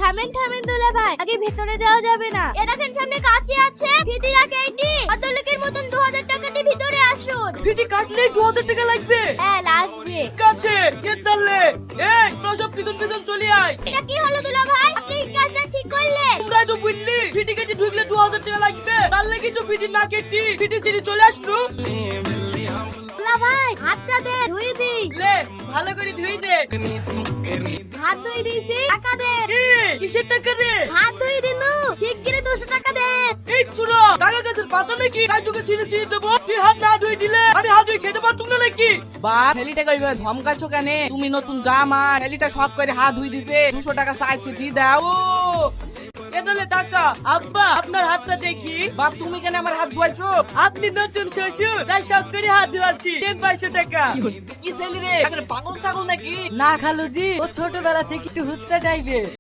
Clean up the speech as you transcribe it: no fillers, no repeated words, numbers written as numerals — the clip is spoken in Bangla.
থামেন থামেন দুলা ভাই, আগে ভেতরে যাওয়া যাবে না। এ দেখেন সামনে কাঁচি আছে, ফিতি রাখে এটি। ভদ্রলোকের মতন 2000 টাকা দিয়ে ভিতরে আসুন। ফিটি কাটলে 2000 টাকা লাগবে। হ্যাঁ লাগবে। কাছে কে চললে? এই তোরা সব পিছন পিছন চলে আয়। এটা কি হলো দুলা ভাই? আপনি কি কাজটা ঠিক করলেন? তোরা তো বুঝলি ফিটি কেটে ঢুকলে 2000 টাকা লাগবে। তার লাগি তো ফিটি না কেটে ফিটি ছিঁড়ে চলে আসলো। দুলা ভাই হাতটা দে, ধুই দি। লে ভালো করে ধুই দে। হাত ধুই দিয়েছি, টাকা দে। কিসের টাকা রে? হাত ধুই দিনু, ঠিক করে 200 টাকা দে। এই চুরা টাকা গাছের পাতা নাকি? কাজুকে ছিঁড়ে ছিঁড়ে দেবো। তুই হাত না ধুই দিলে আমি হাত ধুই খেতে পারতুম না নাকি? বাপ ছেলেটা কইবে ধমকাছো কেন? তুমি নতুন জামা, ছেলেটা সব করে হাত ধুই দিছে, 200 টাকা চাইছে দি দাও। ও এদলে টাকা। আব্বা আপনার হাতটা দেখি। বাপ তুমি কেন আমার হাত ধুয়াইছো? আপনি নতুন শ্বশুর, তাই সব করে হাত ধোয়াচ্ছি। দেন 500 টাকা। কি ছেলে রে? পাগল ছাগল নাকি? না খালুজি, ও ছোটবেলা থেকে একটু হুঁচটা টাইপের।